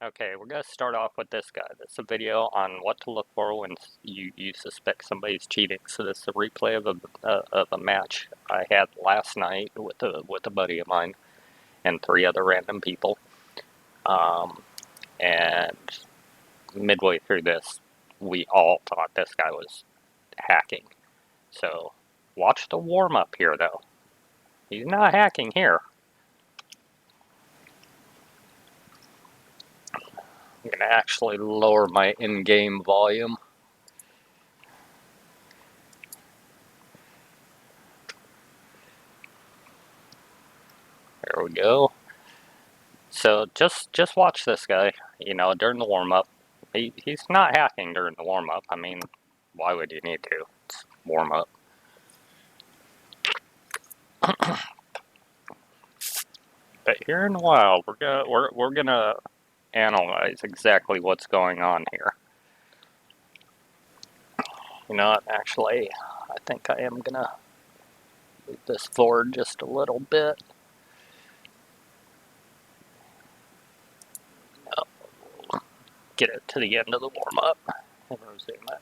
Okay, we're gonna start off with this guy. This is a video on what to look for when you suspect somebody's cheating. So this is a replay of a match I had last night with a buddy of mine and three other random people. And midway through this, we all thought this guy was hacking. So watch the warm up here, though. He's not hacking here. I'm gonna actually lower my in-game volume. There we go. So just watch this guy, during the warm-up. He's not hacking during the warm-up. I mean, why would you need to? It's warm-up. But here in the wild, we're gonna analyze exactly what's going on here. You know what, actually, I think I am gonna move this forward just a little bit. Get it to the end of the warm-up and resume it.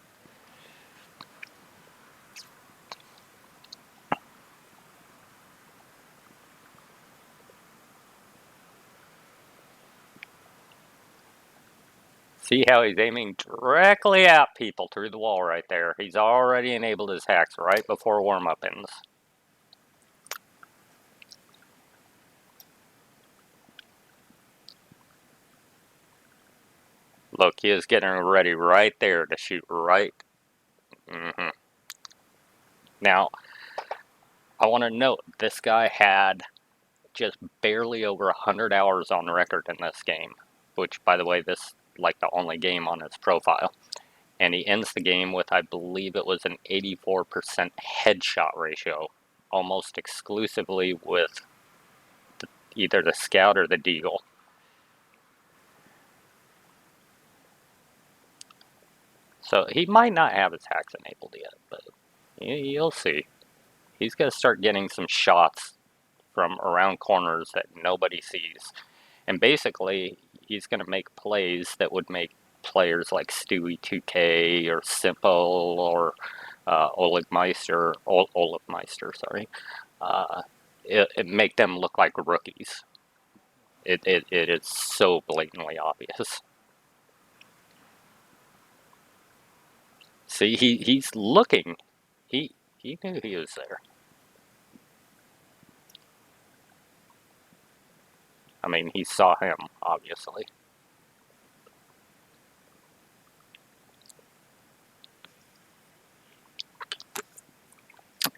See how he's aiming directly at people through the wall right there. He's already enabled his hacks right before warm-up ends. Look, he is getting ready right there to shoot right. Now, I want to note, this guy had just barely over 100 hours on record in this game, which, by the way, this is like the only game on his profile. And he ends the game with, I believe it was an 84% headshot ratio, almost exclusively with either the Scout or the Deagle. So he might not have his hacks enabled yet, but you'll see. He's going to start getting some shots from around corners that nobody sees. And basically, he's going to make plays that would make players like Stewie2K or Simple or Oleg Meister, sorry, it make them look like rookies. It is so blatantly obvious. See, he's looking. He knew he was there. I mean, he saw him, obviously.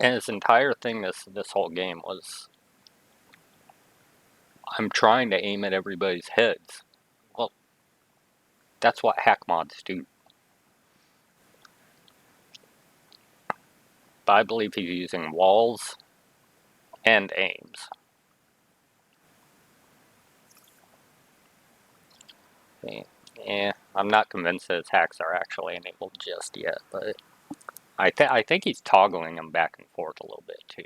And his entire thing this whole game was, I'm trying to aim at everybody's heads. Well, that's what hack mods do. But I believe he's using walls and aims. Yeah, I'm not convinced that his hacks are actually enabled just yet, but I think he's toggling them back and forth a little bit too.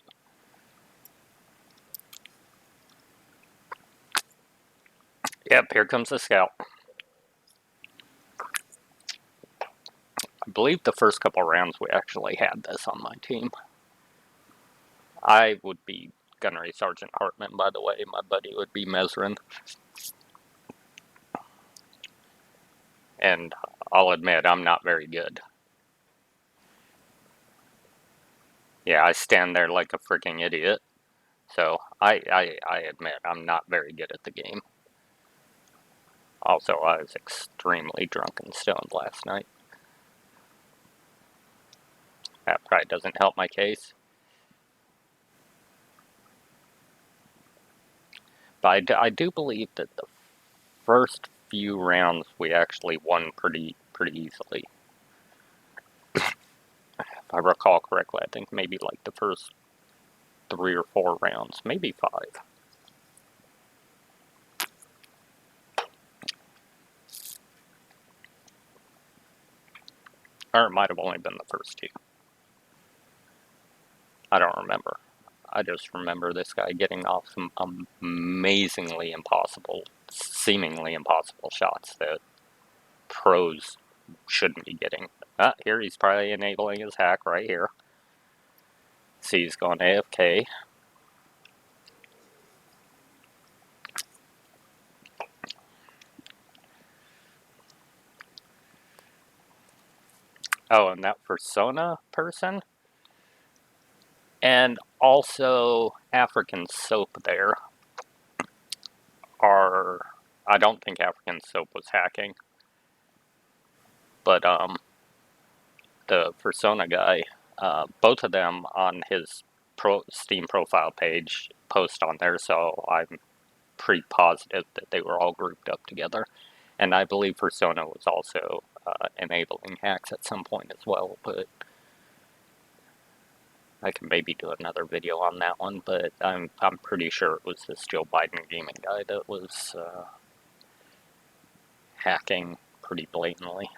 Yep, here comes the Scout. I believe the first couple rounds we actually had this on my team. I would be Gunnery Sergeant Hartman, by the way. My buddy would be Mesrin. And I'll admit, I'm not very good. Yeah, I stand there like a freaking idiot. So, I admit, I'm not very good at the game. Also, I was extremely drunk and stoned last night. That probably doesn't help my case. But I do believe that the first few rounds we actually won pretty easily. If I recall correctly, I think maybe like the first 3 or 4 rounds, maybe 5. Or it might have only been the first 2. I don't remember. I just remember this guy getting off some amazingly impossible seemingly impossible shots that pros shouldn't be getting. Here he's probably enabling his hack right here. See, he's going AFK. Oh, and that persona person, and also African Soap there are, I don't think African Soap was hacking, but the persona guy, both of them on his Steam profile page post on there, so I'm pretty positive that they were all grouped up together. And I believe Persona was also enabling hacks at some point as well, but I can maybe do another video on that one, but I'm pretty sure it was this Joe Biden gaming guy that was hacking pretty blatantly.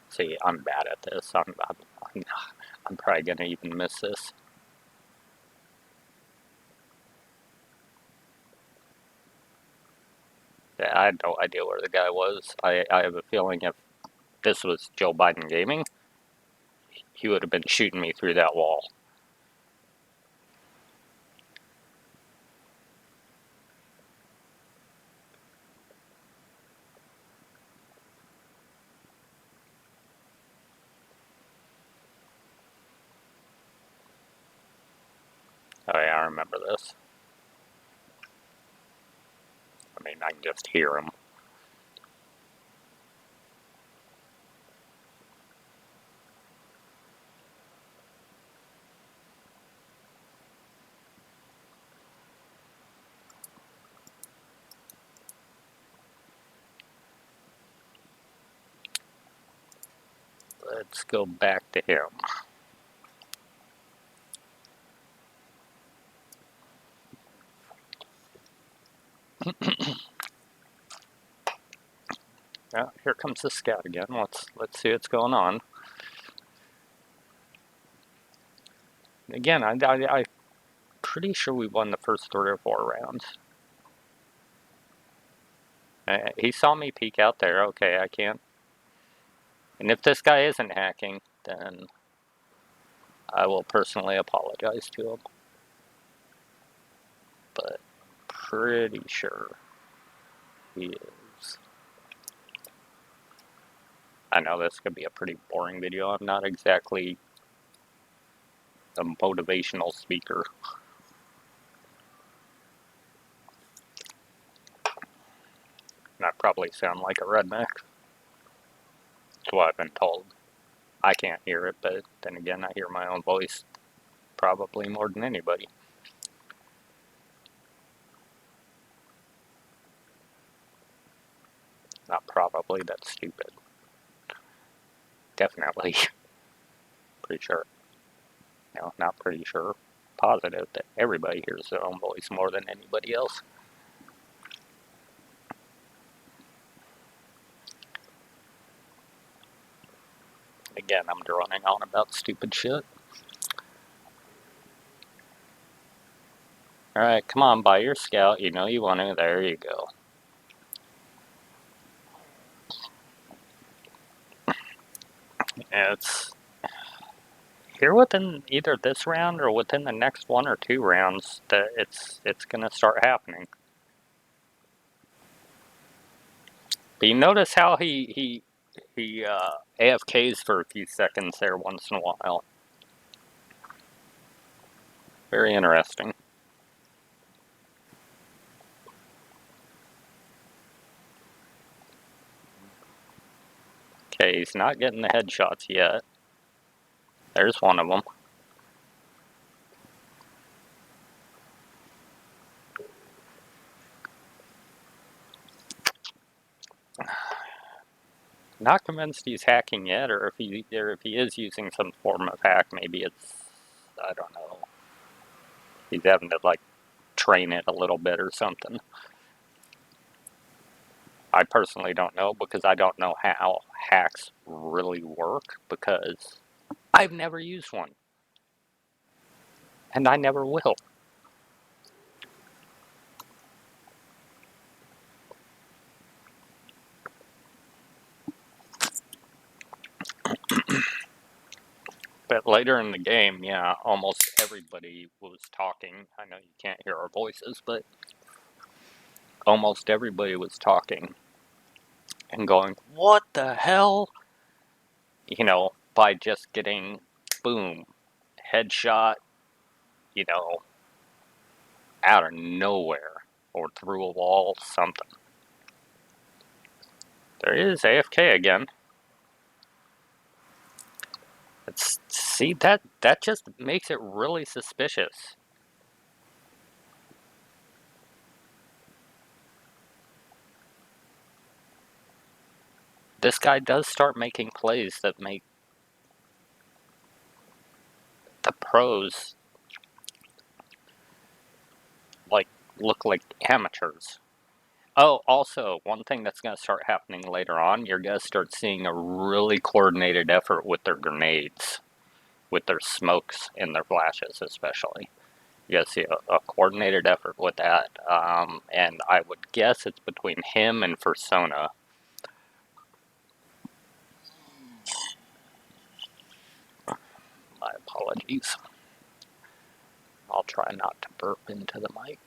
See, I'm bad at this. I'm probably gonna even miss this. Yeah, I had no idea where the guy was. I have a feeling if this was Joe Biden gaming, he would have been shooting me through that wall. Oh yeah, I remember this. I mean, I can just hear him. Let's go back to him. Yeah, here comes the scout again. Let's see what's going on. Again, I'm pretty sure we won the first 3 or 4 rounds. He saw me peek out there. Okay, I can't. And if this guy isn't hacking, then I will personally apologize to him. But pretty sure he is. I know this could be a pretty boring video. I'm not exactly a motivational speaker. And I probably sound like a redneck. That's what I've been told. I can't hear it, but then again, I hear my own voice probably more than anybody. Not probably, that's stupid. Definitely. Pretty sure. No, not pretty sure. Positive that everybody hears their own voice more than anybody else. Again, I'm droning on about stupid shit. Alright, come on, buy your scout. You know you want to. There you go. It's here within either this round or within the next 1 or 2 rounds that it's gonna start happening. But you notice how he AFKs for a few seconds there once in a while. Very interesting. Okay, he's not getting the headshots yet. There's one of them. Not convinced he's hacking yet, or if he is using some form of hack, maybe it's, I don't know. He's having to like train it a little bit or something. I personally don't know because I don't know how hacks really work because I've never used one. And I never will. But later in the game, yeah, almost everybody was talking. I know you can't hear our voices, but almost everybody was talking and going, "What the hell?" You know, by just getting, boom, headshot, you know, out of nowhere or through a wall, something. There is AFK again. See, that just makes it really suspicious. This guy does start making plays that make the pros like look like amateurs. Oh, also, one thing that's going to start happening later on, you're going to start seeing a really coordinated effort with their grenades, with their smokes and their flashes, especially. You guys see a coordinated effort with that, and I would guess it's between him and Persona. My apologies. I'll try not to burp into the mic.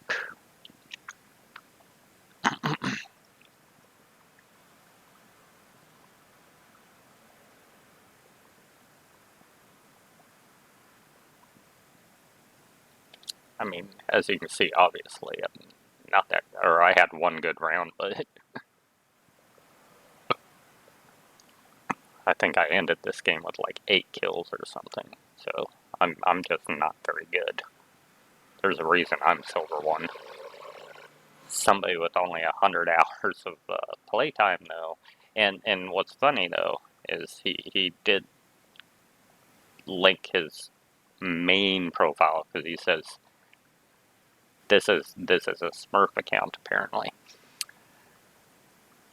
I mean, as you can see, obviously, I'm not that, or I had one good round, but I think I ended this game with like 8 kills or something. So I'm just not very good. There's a reason I'm silver 1. Somebody with only 100 hours of playtime though, and what's funny though is he did link his main profile because he says this is a Smurf account apparently.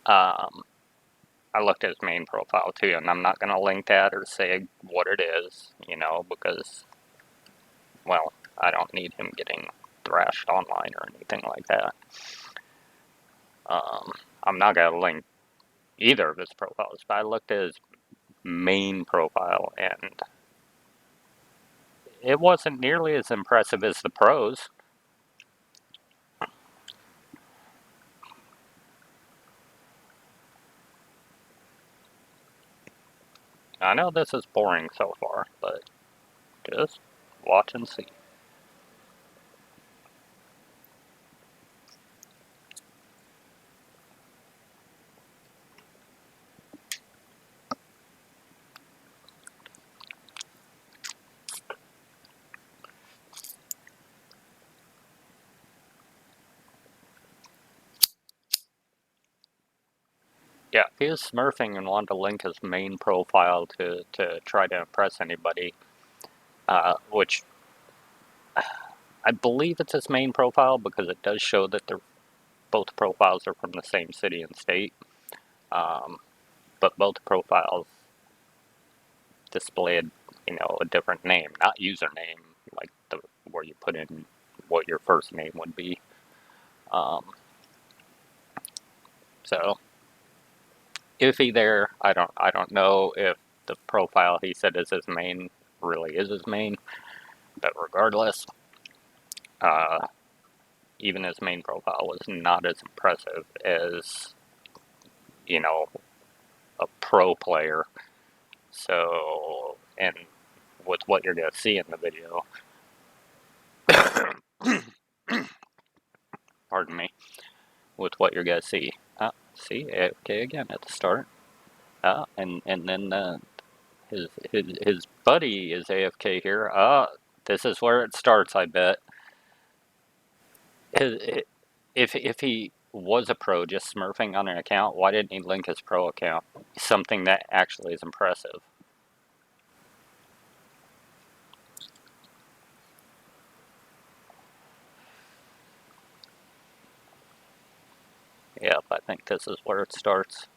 I looked at his main profile too, and I'm not gonna link that or say what it is, you know, because well, I don't need him getting thrashed online or anything like that. I'm not gonna link either of his profiles, but I looked at his main profile and it wasn't nearly as impressive as the pros. I know this is boring so far, but just watch and see. Yeah, if he was smurfing and wanted to link his main profile to try to impress anybody, which I believe it's his main profile because it does show that both profiles are from the same city and state. Um, but both profiles displayed, you know, a different name, not username, like where you put in what your first name would be. Um, so iffy there. I don't know if the profile he said is his main really is his main, but regardless, uh, even his main profile was not as impressive as, you know, a pro player. So, and with what you're gonna see in the video, pardon me, with what you're gonna see. See, AFK again at the start. And then his buddy is AFK here. This is where it starts, I bet. If he was a pro just smurfing on an account, why didn't he link his pro account? Something that actually is impressive. Yep, I think this is where it starts.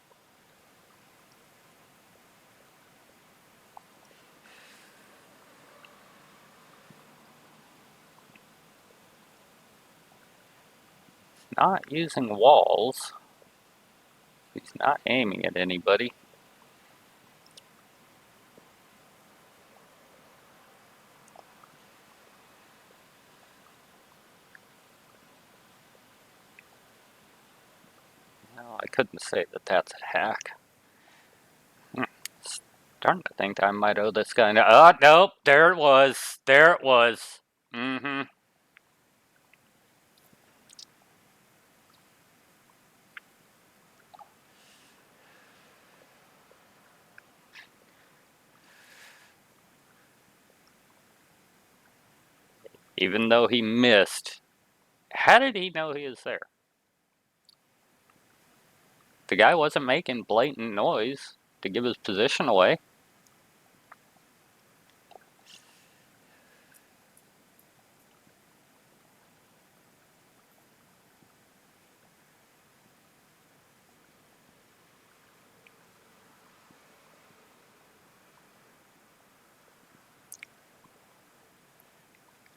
not using walls. He's not aiming at anybody. No, I couldn't say that that's a hack. Starting to think I might owe this guy. Oh, nope. There it was. There it was. Mm-hmm. Even though he missed, how did he know he was there? The guy wasn't making blatant noise to give his position away.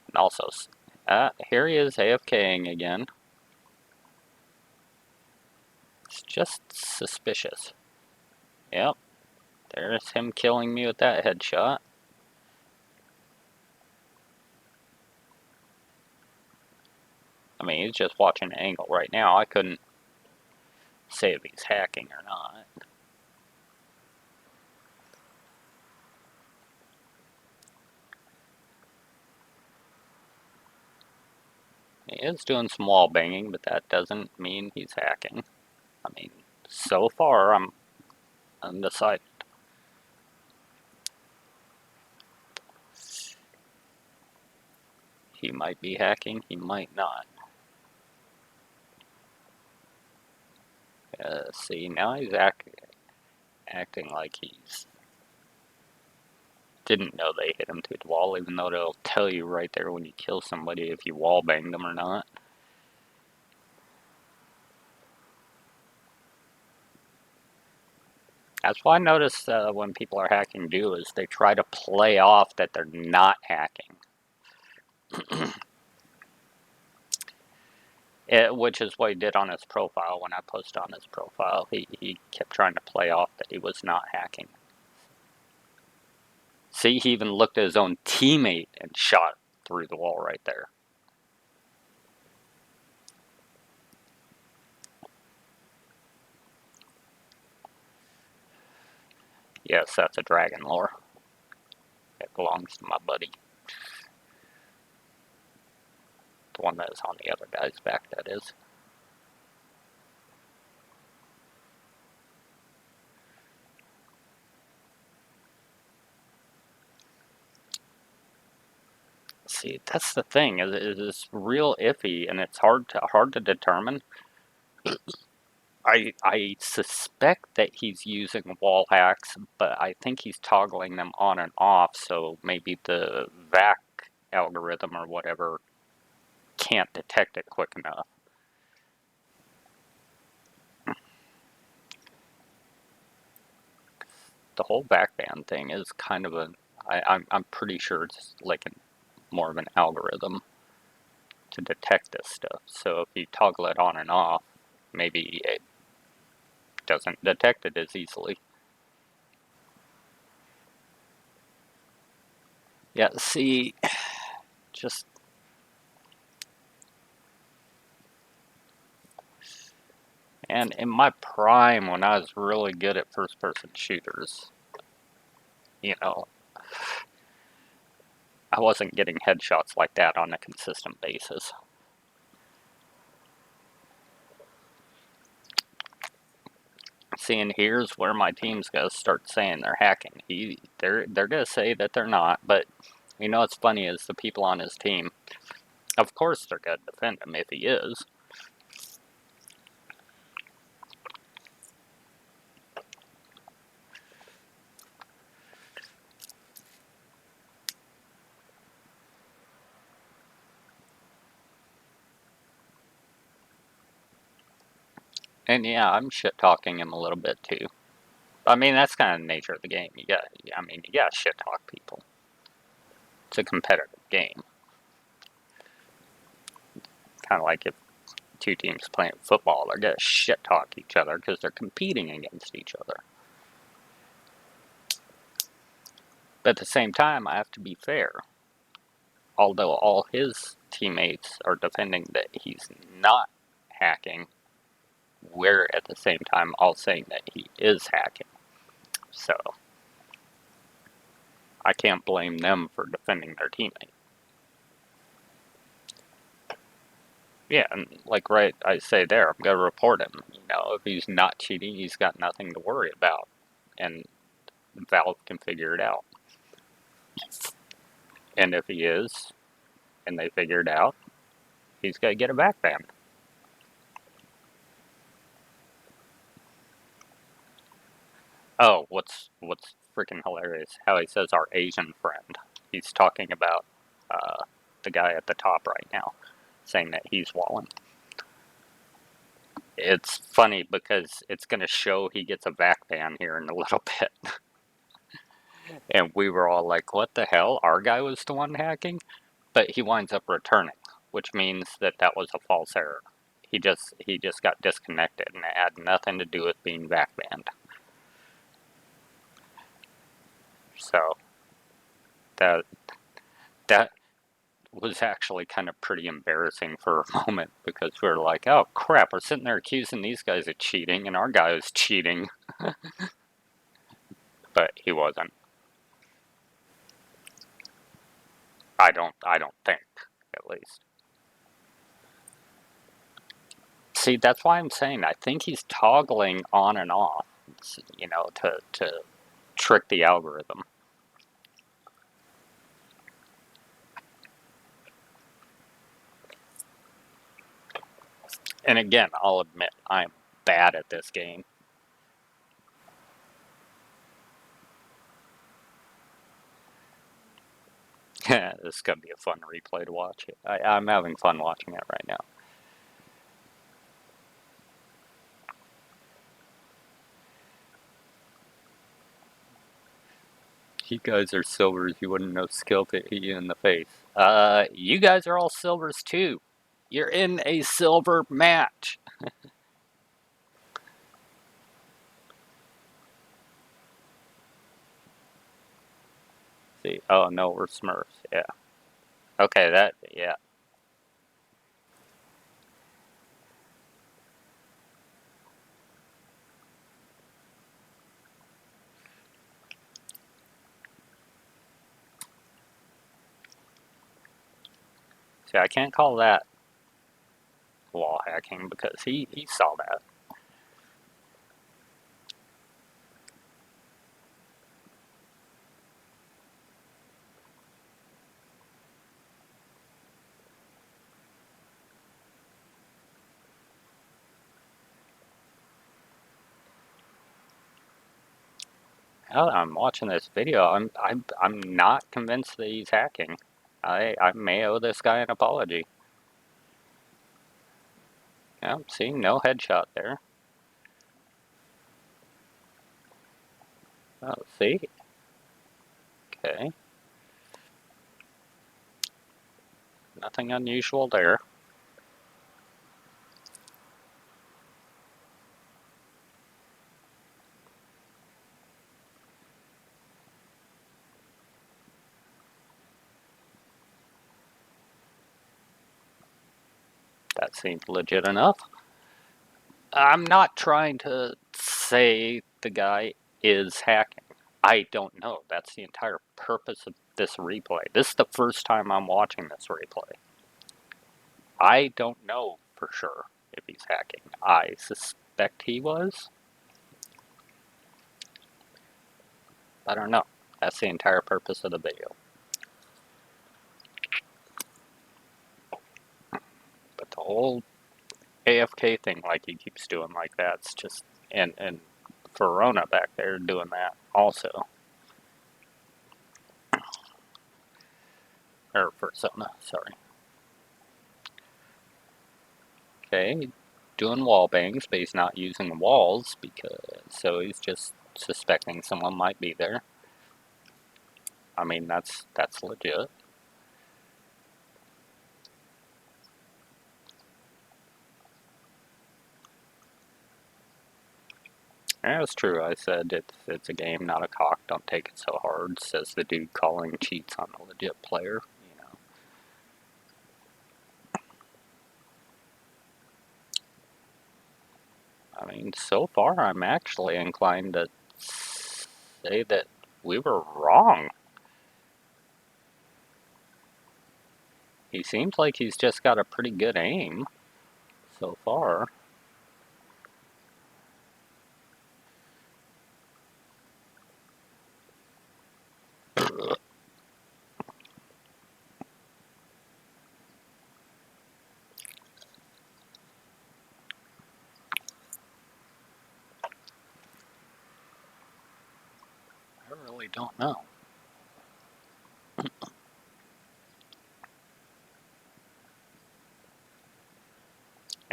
And also, here he is AFKing again. It's just suspicious. Yep, there's him killing me with that headshot. I mean, he's just watching an angle right now. I couldn't say if he's hacking or not. He is doing some wall banging, but that doesn't mean he's hacking. I mean, so far I'm undecided. He might be hacking, he might not. See, now he's acting like he's didn't know they hit him through the wall, even though they'll tell you right there when you kill somebody if you wall banged them or not. That's what I notice when people are hacking do is they try to play off that they're not hacking. Which is what he did on his profile when I posted on his profile. He kept trying to play off that he was not hacking. See, he even looked at his own teammate and shot through the wall right there. Yes, that's a dragon lore. It belongs to my buddy. The one that is on the other guy's back, that is. See, that's the thing. It's real iffy, and it's hard to determine. I suspect that he's using wall hacks, but I think he's toggling them on and off, so maybe the VAC algorithm or whatever can't detect it quick enough. The whole backband thing is kind of I'm pretty sure it's like more of an algorithm to detect this stuff. So if you toggle it on and off, maybe it doesn't detect it as easily. Yeah, see, just... And in my prime, when I was really good at first-person shooters, you know, I wasn't getting headshots like that on a consistent basis. See, and here's where my team's gonna start saying they're hacking. They're gonna say that they're not, but you know what's funny is the people on his team, of course they're gonna defend him if he is. And yeah, I'm shit-talking him a little bit too. I mean, that's kind of the nature of the game. You gotta shit-talk people. It's a competitive game. Kind of like if two teams playing football. They're gonna shit talk each other because they're competing against each other. But at the same time, I have to be fair. Although all his teammates are defending that he's not hacking, we're at the same time all saying that he is hacking. So I can't blame them for defending their teammate. Yeah, and like I say there, I'm gonna report him. You know, if he's not cheating, he's got nothing to worry about, and Valve can figure it out. And if he is, and they figure it out, he's gonna get a back ban. Oh, what's freaking hilarious? How he says our Asian friend. He's talking about the guy at the top right now, saying that he's Wallen. It's funny because it's going to show he gets a back ban here in a little bit. And we were all like, what the hell? Our guy was the one hacking? But he winds up returning, which means that that was a false error. He just got disconnected, and it had nothing to do with being back banned. So that that was actually kind of pretty embarrassing for a moment because we were like, oh crap, we're sitting there accusing these guys of cheating, and our guy was cheating. But he wasn't. I don't think, at least. See, that's why I'm saying I think he's toggling on and off, you know, to trick the algorithm. And again, I'll admit I'm bad at this game. This is gonna be a fun replay to watch. I'm having fun watching it right now. You guys are silvers, you wouldn't know skill to hit you in the face. You guys are all silvers too. You're in a silver match. See, oh no, we're Smurfs, yeah. Okay, yeah. See, I can't call that wall hacking because he saw that. Now that I'm watching this video, I'm not convinced that he's hacking. I may owe this guy an apology. Yeah, see, no headshot there. Oh, see? Okay. Nothing unusual there. That seemed legit enough. I'm not trying to say the guy is hacking. I don't know. That's the entire purpose of this replay. This is the first time I'm watching this replay. I don't know for sure if he's hacking. I suspect he was. I don't know. That's the entire purpose of the video. But the whole AFK thing, like he keeps doing like that, it's just, and Verona back there doing that also. Or Persona, sorry. Okay, doing wall bangs, but he's not using walls because, so he's just suspecting someone might be there. I mean, that's legit. Yeah, it's true. I said it's a game, not a cock. Don't take it so hard, says the dude calling cheats on a legit player. You know. I mean, so far I'm actually inclined to say that we were wrong. He seems like he's just got a pretty good aim so far. I really don't know.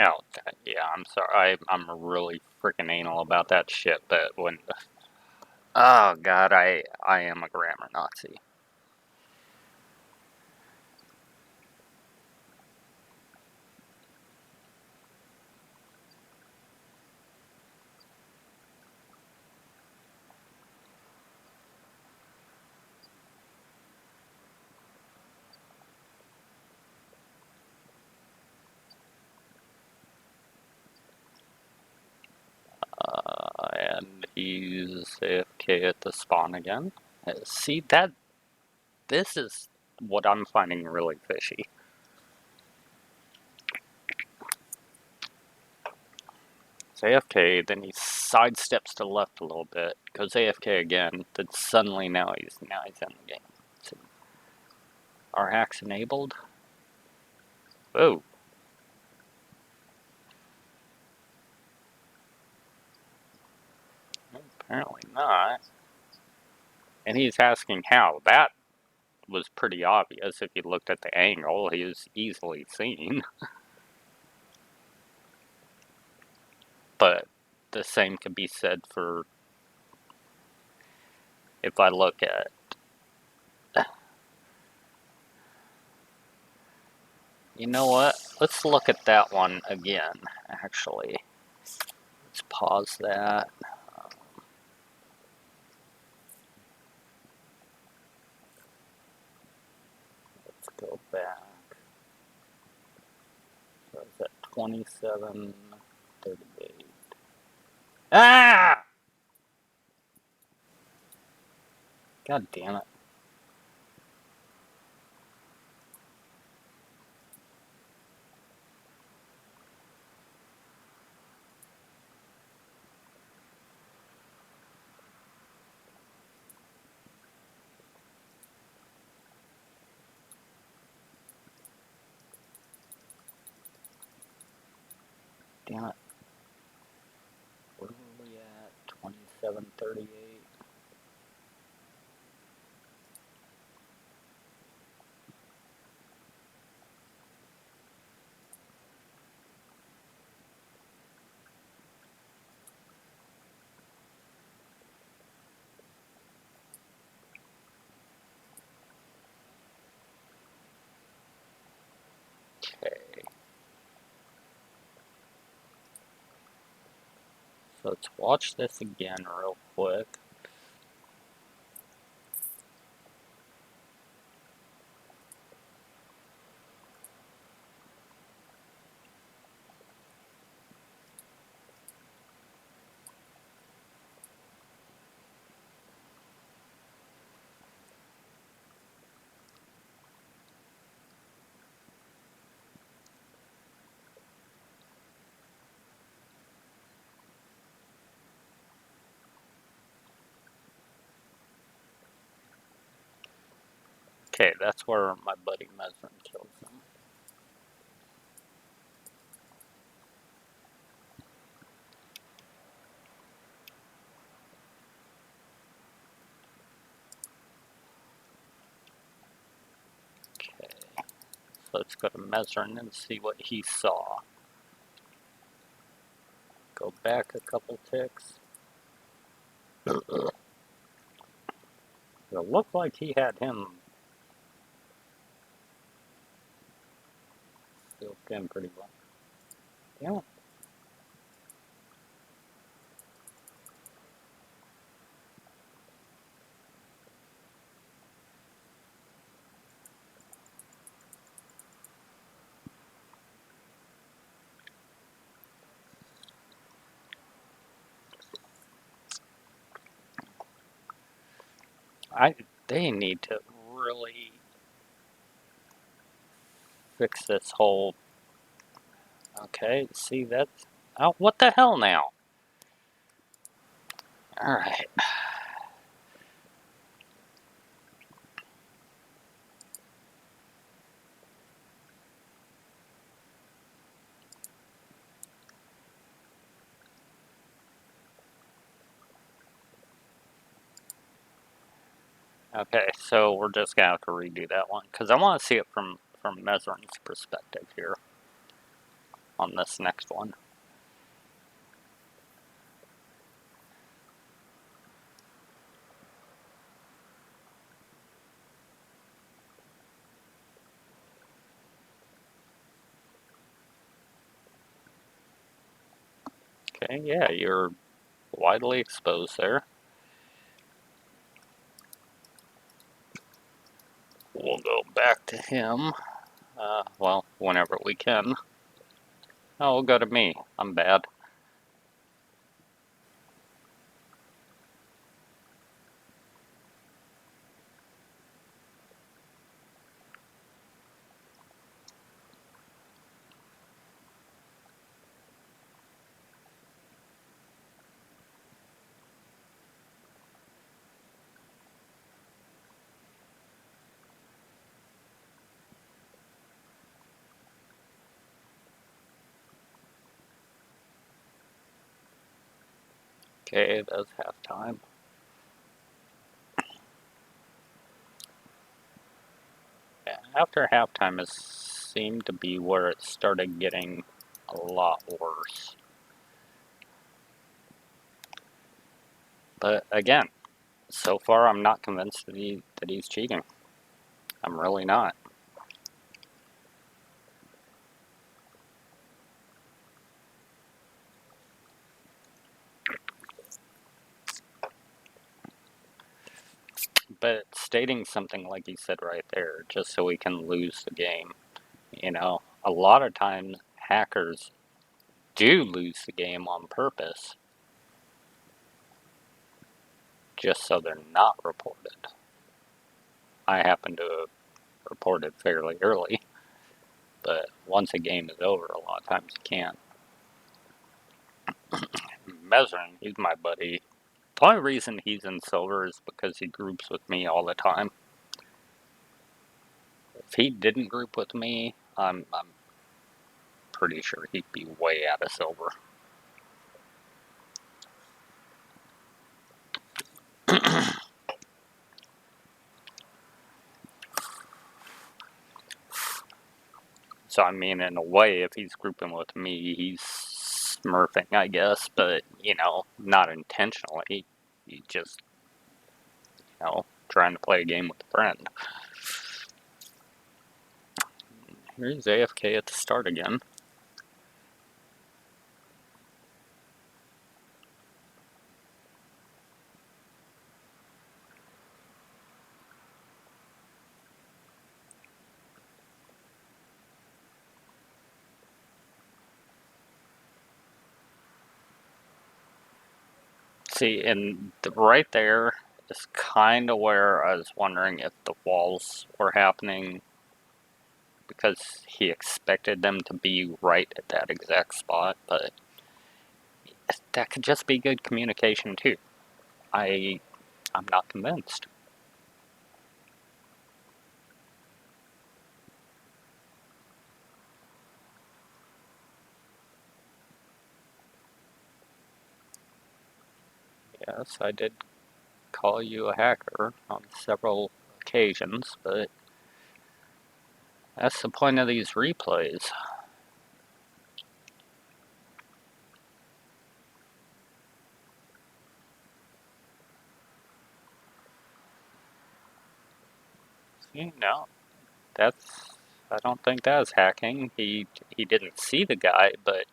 Oh, yeah, I'm sorry. I'm really freaking anal about that shit, but when. Oh, God, I am a grammar Nazi. And he's AFK at the spawn again. See, this is what I'm finding really fishy. It's AFK, then he sidesteps to the left a little bit, goes AFK again, then suddenly now he's in the game. So, are hacks enabled? Oh, apparently not. And he's asking how. That was pretty obvious if you looked at the angle. He was easily seen. But the same could be said for if I look at. You know what? Let's look at that one again, actually. Let's pause that. Let's go back. So is that 27:38? Ah! God damn it. Damn it. Where were we at? 27:38. Okay. So let's watch this again real quick. Okay, that's where my buddy Mesrin kills him. Okay. So let's go to Mesrin and see what he saw. Go back a couple ticks. It looked like he had him still pinned pretty well. Yeah. They need to really fix this whole. Okay, see that's. Oh, what the hell now? All right. Okay, so we're just gonna have to redo that one because I want to see it from Mesrin's perspective here on this next one. Okay, yeah, you're widely exposed there. We'll go back to him. Well, whenever we can. Oh, we'll go to me. I'm bad. Okay, that's halftime. Yeah, after halftime has seemed to be where it started getting a lot worse. But again, so far I'm not convinced that he's cheating. I'm really not. But stating something like he said right there, just so we can lose the game, a lot of times hackers do lose the game on purpose, just so they're not reported. I happen to have reported fairly early, but once a game is over, a lot of times you can't. Mesrin, he's my buddy. The only reason he's in silver is because he groups with me all the time. If he didn't group with me, I'm pretty sure he'd be way out of silver. So, I mean, in a way, if he's grouping with me, he's smurfing, I guess, but, not intentionally. He just, trying to play a game with a friend. Here's AFK at the start again. See, and right there is kind of where I was wondering if the walls were happening because he expected them to be right at that exact spot, but that could just be good communication too. I'm not convinced. Yes, I did call you a hacker on several occasions, but that's the point of these replays. No, that's. I don't think that's hacking. He didn't see the guy, but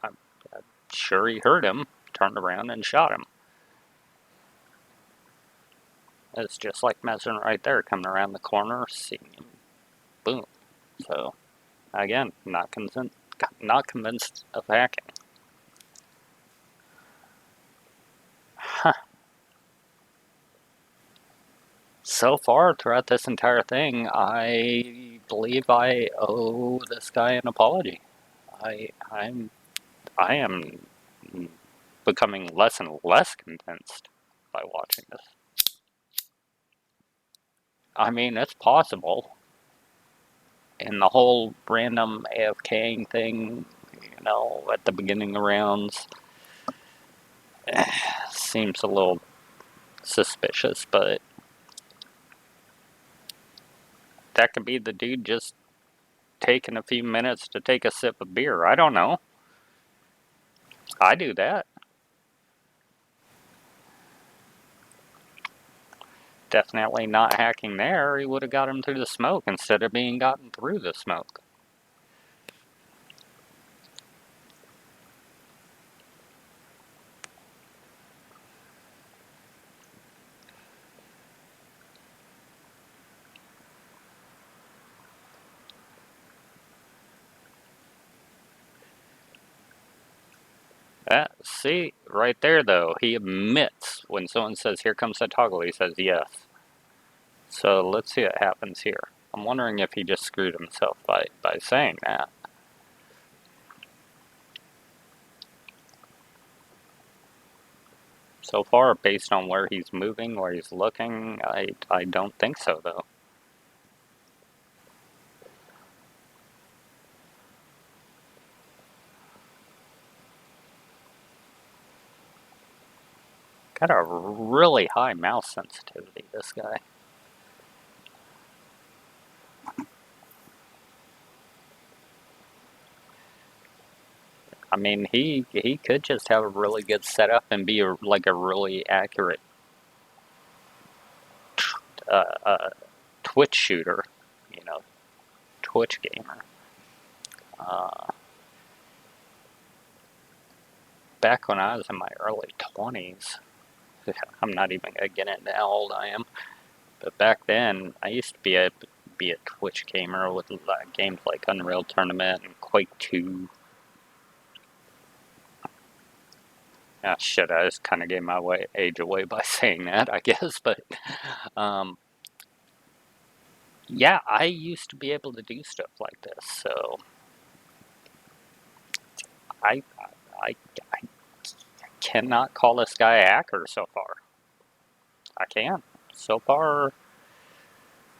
I'm sure he heard him, turned around and shot him. It's just like Mesrin right there, coming around the corner, seeing him, boom. So again, not convinced of hacking. Huh. So far, throughout this entire thing, I believe I owe this guy an apology. I am becoming less and less convinced by watching this. I mean, it's possible. And the whole random AFKing thing, at the beginning of rounds, seems a little suspicious, but that could be the dude just taking a few minutes to take a sip of beer. I don't know. I do that. Definitely not hacking there. He would have got him through the smoke instead of being gotten through the smoke. See, right there though, he admits when someone says, "Here comes the toggle," he says yes. So let's see what happens here. I'm wondering if he just screwed himself by saying that. So far, based on where he's moving, where he's looking, I don't think so though. Got a really high mouse sensitivity, this guy. I mean, he could just have a really good setup and be like a really accurate Twitch shooter, you know, Twitch gamer. Uh, Back when I was in my early 20s, I'm not even gonna get into how old I am, but back then I used to be a Twitch gamer with games like Unreal Tournament and Quake 2. Ah, shit, I just kind of gave my age away by saying that, I guess, but yeah, I used to be able to do stuff like this, so I, I cannot call this guy a hacker so far. I can't. So far,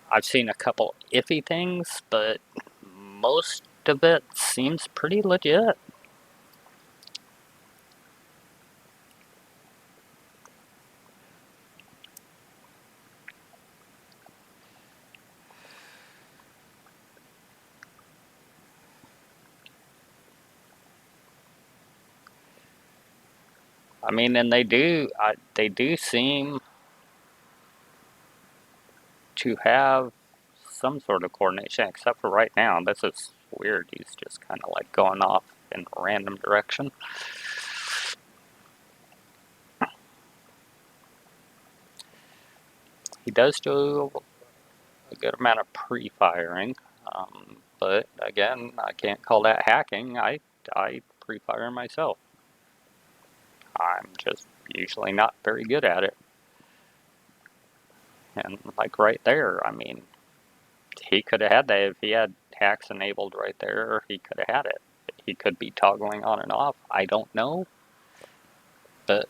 I've seen a couple iffy things, but most of it seems pretty legit. I mean, and they do seem to have some sort of coordination, except for right now. This is weird. He's just kind of like going off in a random direction. He does do a good amount of pre-firing, but again, I can't call that hacking. I pre-fire myself. I'm just usually not very good at it. And like right there, I mean, he could have had that if he had hacks enabled right there. He could have had it. He could be toggling on and off. I don't know, but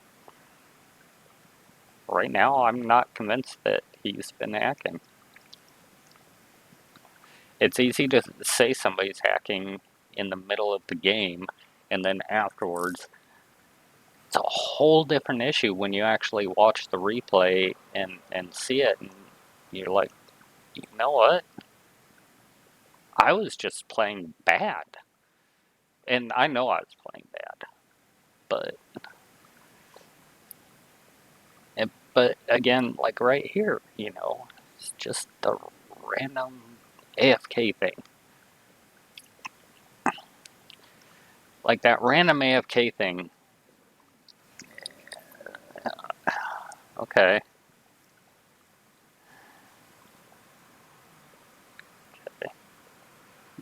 right now I'm not convinced that he's been hacking. It's easy to say somebody's hacking in the middle of the game, and then afterwards, it's a whole different issue when you actually watch the replay and see it, and you're like, you know what? I was just playing bad. And I know I was playing bad, but but again, like right here, it's just the random AFK thing. Like that random AFK thing. Okay.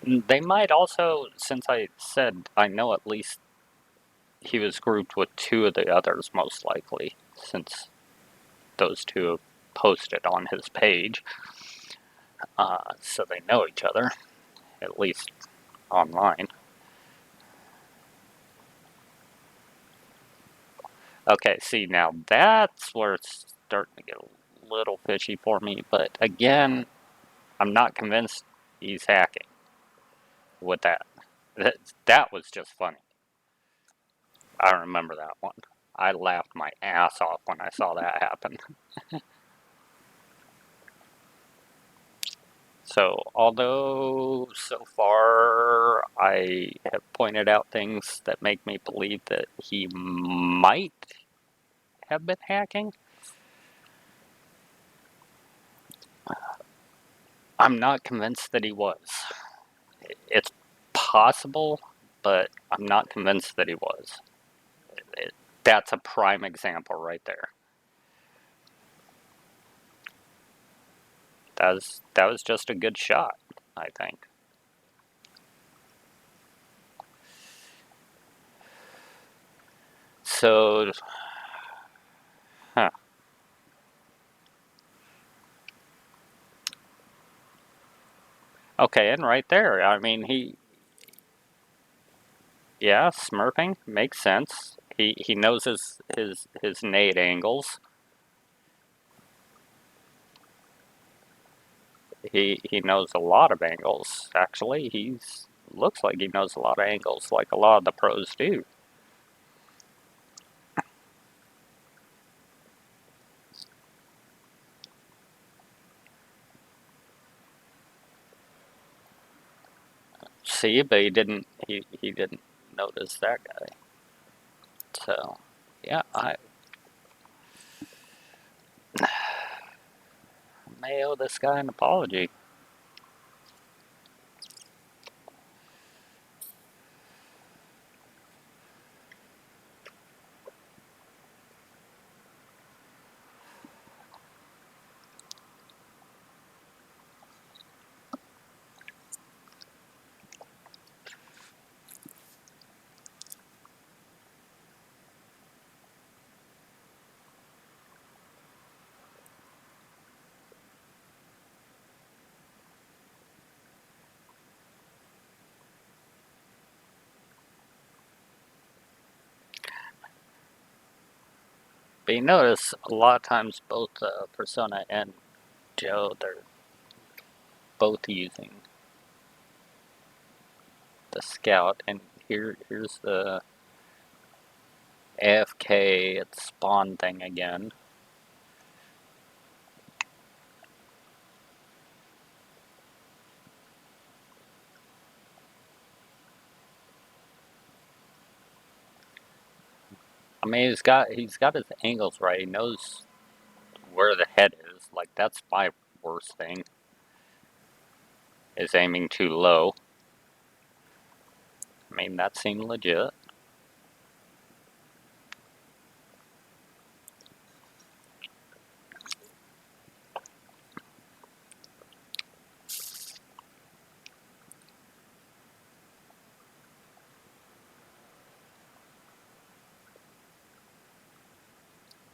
They might also, since I said I know at least he was grouped with two of the others, most likely, since those two have posted on his page, so they know each other, at least online. Okay, see, now that's where it's starting to get a little fishy for me, but again, I'm not convinced he's hacking with that. That was just funny. I remember that one. I laughed my ass off when I saw that happen. So, although so far I have pointed out things that make me believe that he might have been hacking, I'm not convinced that he was. It's possible, but I'm not convinced that he was. That's a prime example right there. That was just a good shot, I think. So, huh. Okay, and right there, I mean, yeah, smurfing makes sense. He knows his nade angles. He knows a lot of angles. Actually, he's looks like he knows a lot of angles, like a lot of the pros do. See, but he didn't notice that guy. So, yeah, I may owe this guy an apology. But you notice a lot of times both Persona and Joe, they're both using the scout, and here's the AFK at spawn thing again. I mean, he's got his angles right. He knows where the head is. Like, that's my worst thing, is aiming too low. I mean, that seemed legit.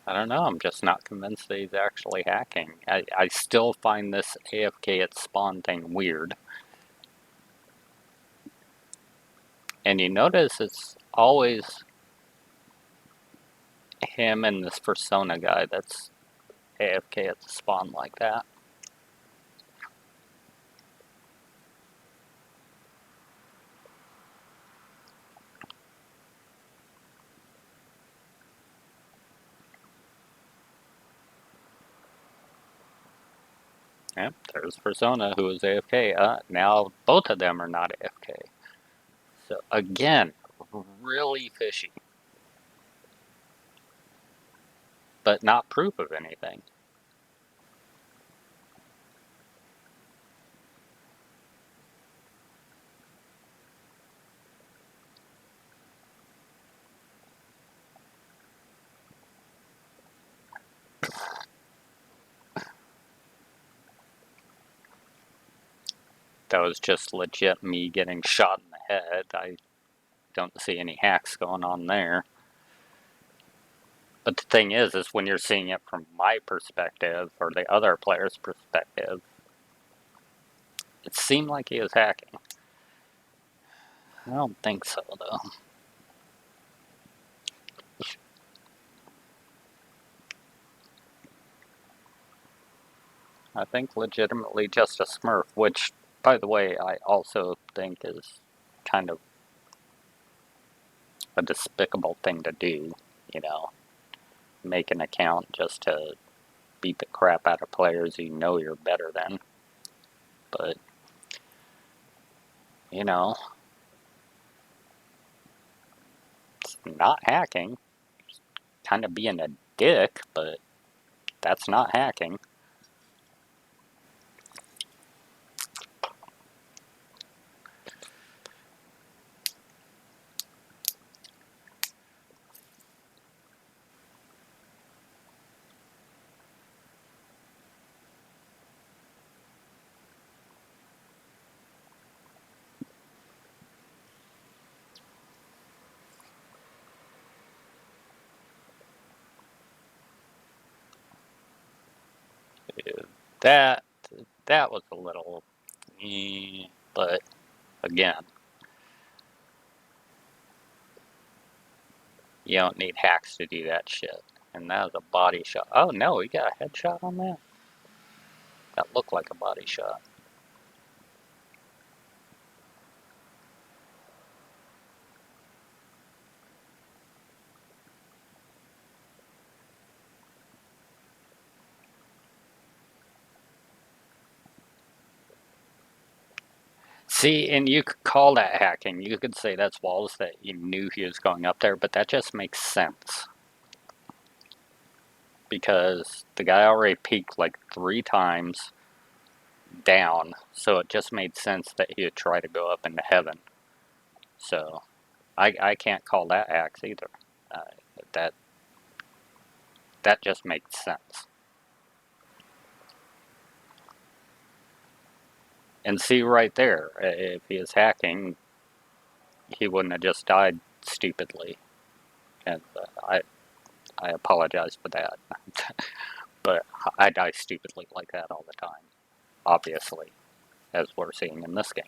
I don't know, I'm just not convinced that he's actually hacking. I still find this AFK at spawn thing weird. And you notice it's always him and this Persona guy that's AFK at the spawn like that. Yep, there's Persona who is AFK. Now both of them are not AFK. So again, really fishy. But not proof of anything. That was just legit me getting shot in the head. I don't see any hacks going on there. But the thing is when you're seeing it from my perspective or the other player's perspective, it seemed like he was hacking. I don't think so, though. I think legitimately just a smurf, which, by the way, I also think is kind of a despicable thing to do, you know, make an account just to beat the crap out of players you know you're better than. But, you know, it's not hacking. Kind of being a dick, but that's not hacking. That that was a little, but again, you don't need hacks to do that shit. And that was a body shot. Oh no, he got a headshot on that? That looked like a body shot. See, and you could call that hacking. You could say that's walls that you knew he was going up there, but that just makes sense. Because the guy already peeked like 3 times down, so it just made sense that he would try to go up into heaven. So, I can't call that hacks either. Uh, that that just makes sense. And see right there, if he is hacking, he wouldn't have just died stupidly. And I apologize for that. But I die stupidly like that all the time, obviously, as we're seeing in this game.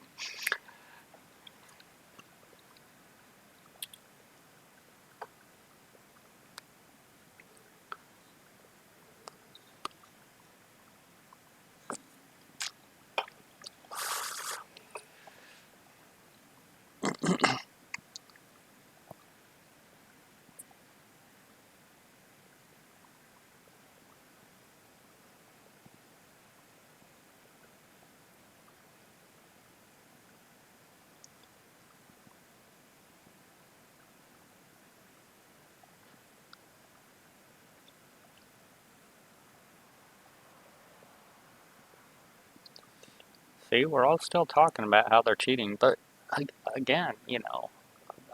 See, we're all still talking about how they're cheating, but again, you know,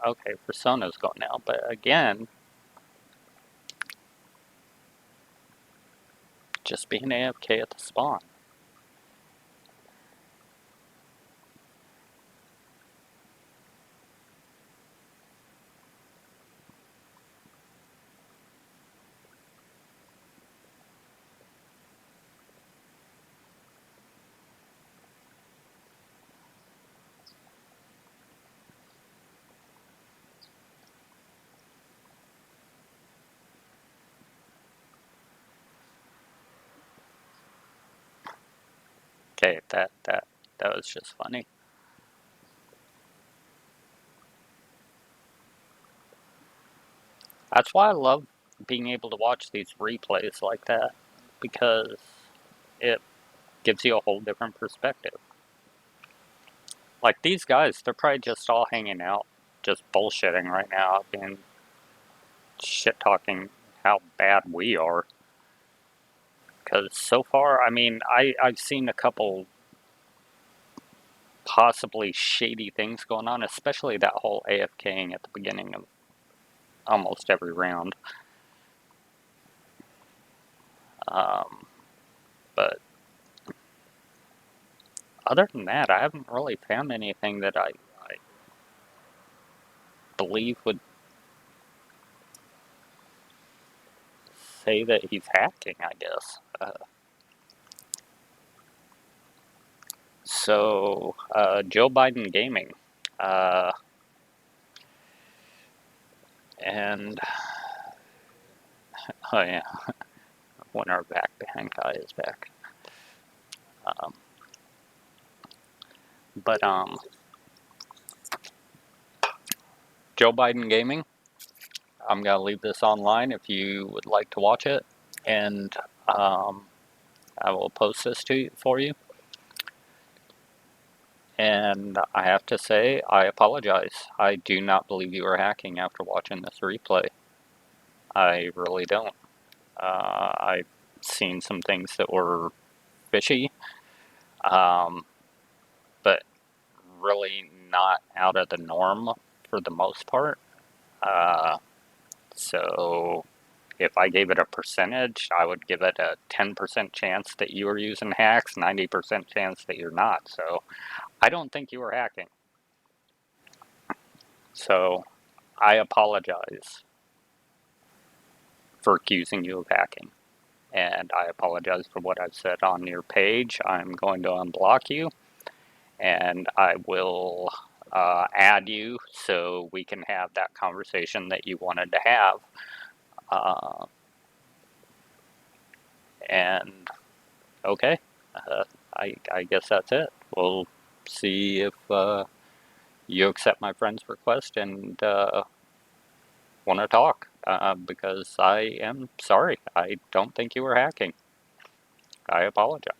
okay, Persona's going now, but again, just being AFK at the spawn. Okay, that was just funny. That's why I love being able to watch these replays like that, because it gives you a whole different perspective. Like these guys, they're probably just all hanging out, just bullshitting right now, being shit talking how bad we are. Because so far, I mean, I've seen a couple possibly shady things going on, especially that whole AFKing at the beginning of almost every round. But other than that, I haven't really found anything that I believe would say that he's hacking, I guess. So, Joe Biden Gaming. And, oh yeah, when our back behind guy is back. Um, but, Joe Biden Gaming, I'm going to leave this online if you would like to watch it. And, I will post this to you, for you. And I have to say, I apologize. I do not believe you were hacking after watching this replay. I really don't. I've seen some things that were fishy, but really not out of the norm for the most part. So if I gave it a percentage, I would give it a 10% chance that you were using hacks, 90% chance that you're not. So I don't think you were hacking. So I apologize for accusing you of hacking. And I apologize for what I've said on your page. I'm going to unblock you, and I will add you so we can have that conversation that you wanted to have. And okay, I guess that's it. We'll see if you accept my friend's request and want to talk, because I am sorry. I don't think you were hacking. I apologize.